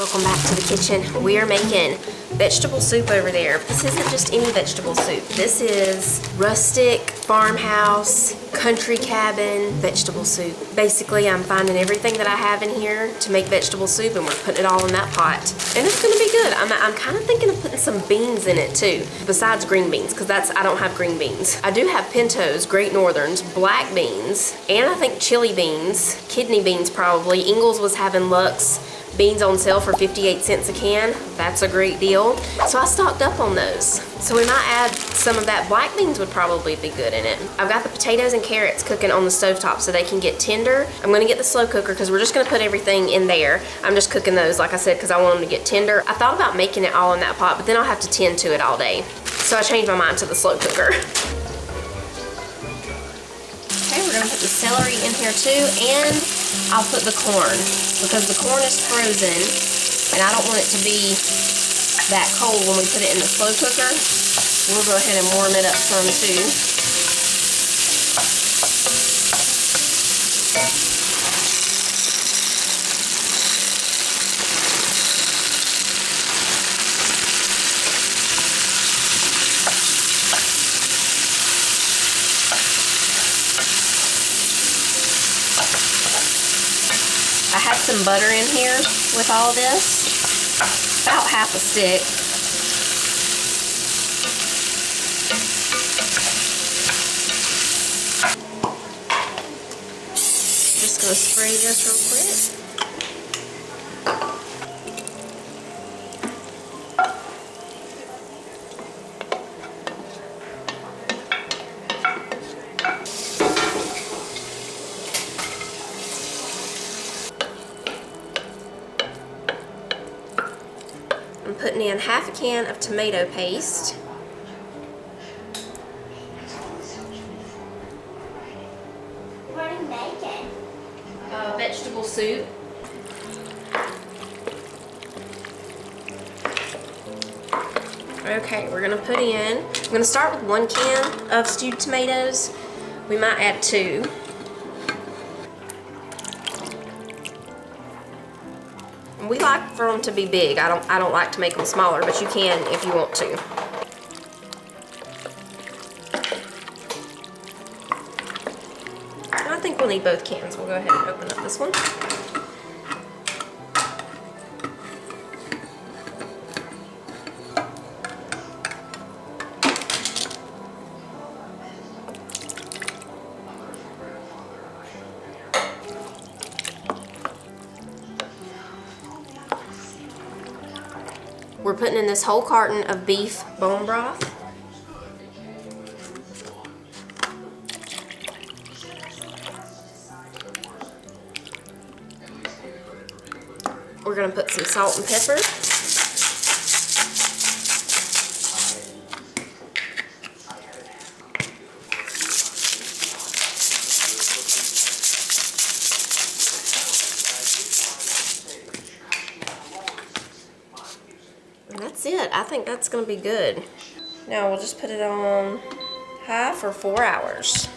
Welcome back to the kitchen. We are making vegetable soup over there. This isn't just any vegetable soup. This is rustic, farmhouse, country cabin vegetable soup. Basically, I'm finding everything that I have in here to make vegetable soup and we're putting it all in that pot. And it's gonna be good. I'm kind of thinking of putting some beans in it too, besides green beans, because I don't have green beans. I do have pintos, Great Northerns, black beans, and I think chili beans, kidney beans probably. Ingles was having Lux beans on sale for 58 cents a can. That's a great deal. So I stocked up on those. So we might add some of that. Black beans would probably be good in it. I've got the potatoes and carrots cooking on the stovetop so they can get tender. I'm gonna get the slow cooker because we're just gonna put everything in there. I'm just cooking those, like I said, because I want them to get tender. I thought about making it all in that pot, but then I'll have to tend to it all day. So I changed my mind to the slow cooker. Okay, we're gonna put the celery in here too, and I'll put the corn because the corn is frozen and I don't want it to be that cold when we put it in the slow cooker. We'll go ahead and warm it up some too. I had some butter in here with all this, about half a stick. Just gonna spray this real quick. I'm putting in half a can of tomato paste. What are you making? Vegetable soup. Okay, we're gonna put in, I'm gonna start with 1 can of stewed tomatoes. We might add 2. We like for them to be big. I don't like to make them smaller, but you can if you want to. I think we'll need both cans. We'll go ahead and open up this one. We're putting in this whole carton of beef bone broth. We're gonna put some salt and pepper. And that's it. I think that's gonna be good. Now we'll just put it on high for 4 hours.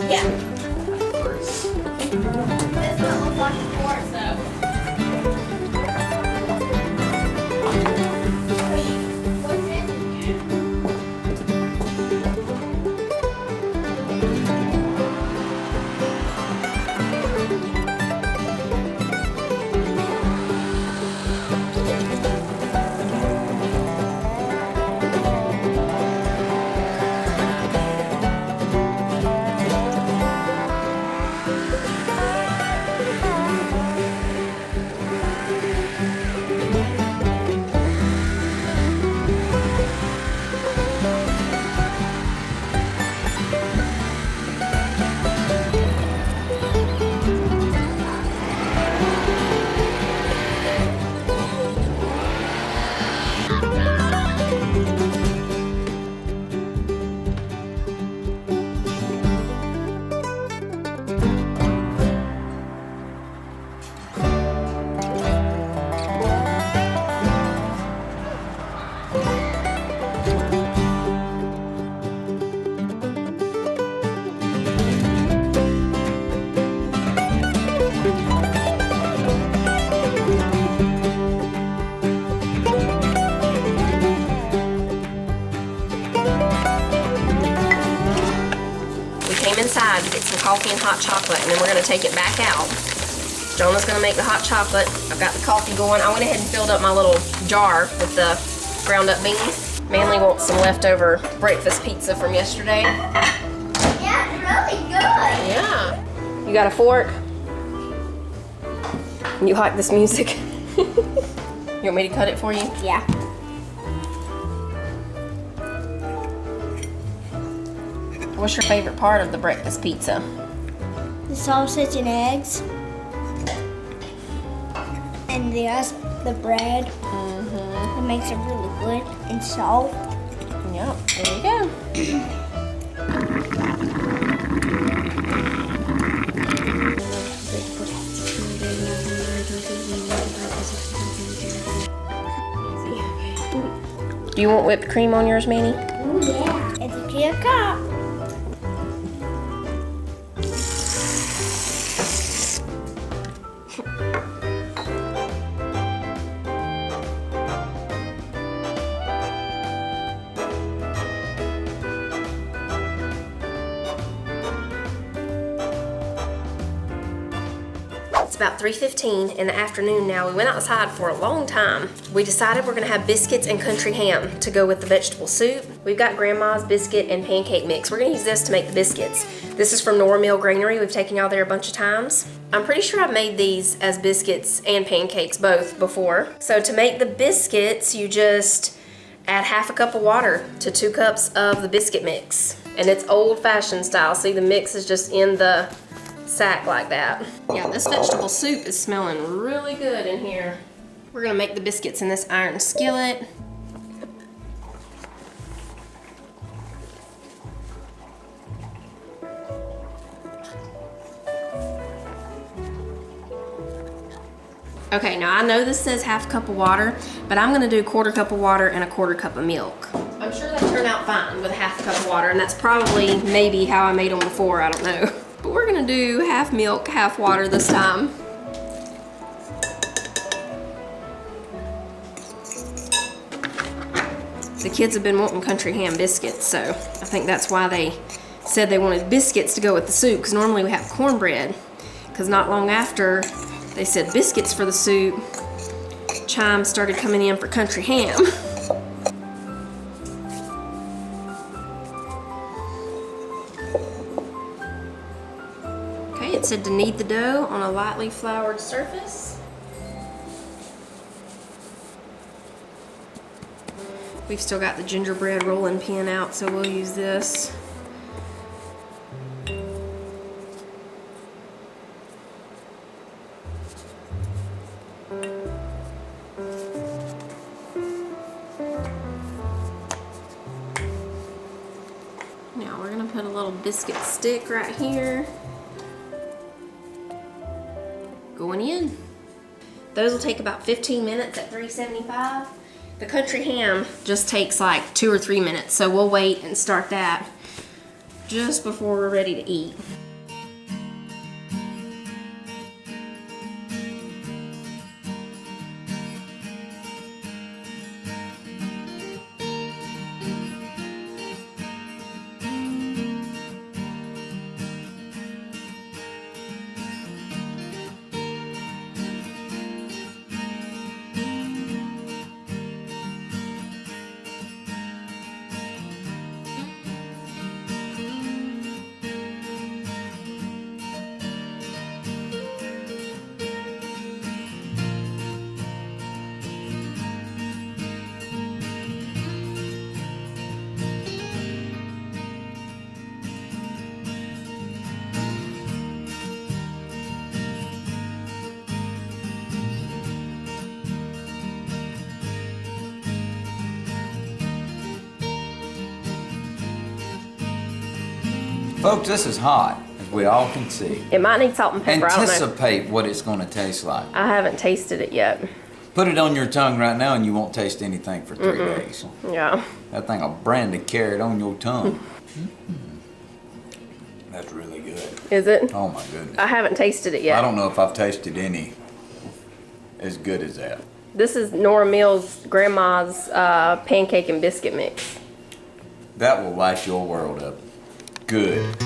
Yeah. This one looks like a fork, though. What's in here? coffee and hot chocolate, and then we're gonna take it back out. Jonah's gonna make the hot chocolate. I've got the coffee going. I went ahead and filled up my little jar with the ground up beans. Manly wants some leftover breakfast pizza from yesterday. Yeah, it's really good. Yeah. You got a fork? You like this music? You want me to cut it for you? Yeah. What's your favorite part of the breakfast pizza? The sausage and eggs. And the bread. It makes it really good and soft. Yep, there you go. Do you want whipped cream on yours, Manny? Oh yeah. It's a clear cup. It's about 3:15 in the afternoon now. We went outside for a long time. We decided we're gonna have biscuits and country ham to go with the vegetable soup. We've got Grandma's biscuit and pancake mix. We're gonna use this to make the biscuits. This is from Nora Mill Granary. We've taken y'all there a bunch of times. I'm pretty sure I've made these as biscuits and pancakes both before. So to make the biscuits, you just add half a cup of water to 2 cups of the biscuit mix. And it's old-fashioned style. See, the mix is just in the sack like that. Yeah, this vegetable soup is smelling really good in here. We're gonna make the biscuits in this iron skillet. Okay, now I know this says half cup of water, but I'm gonna do 1/4 cup of water and 1/4 cup of milk. I'm sure that turned out fine with a half cup of water, and that's probably maybe how I made them before, I don't know. But we're gonna do half milk, half water this time. The kids have been wanting country ham biscuits, so I think that's why they said they wanted biscuits to go with the soup, because normally we have cornbread. Because not long after they said biscuits for the soup, chimes started coming in for country ham. It said to knead the dough on a lightly floured surface. We've still got the gingerbread rolling pin out, so we'll use this. Now we're gonna put a little biscuit stick right here. Going in. Those will take about 15 minutes at 375. The country ham just takes like 2 or 3 minutes, so we'll wait and start that just before we're ready to eat. Folks, this is hot, as we all can see. It might need salt and pepper. I don't know. Anticipate what it's going to taste like. I haven't tasted it yet. Put it on your tongue right now and you won't taste anything for 3 days. Yeah. That thing will brand a carrot on your tongue. That's really good. Is it? Oh my goodness. I haven't tasted it yet. I don't know if I've tasted any as good as that. This is Nora Mill's grandma's pancake and biscuit mix. That will light your world up. Good.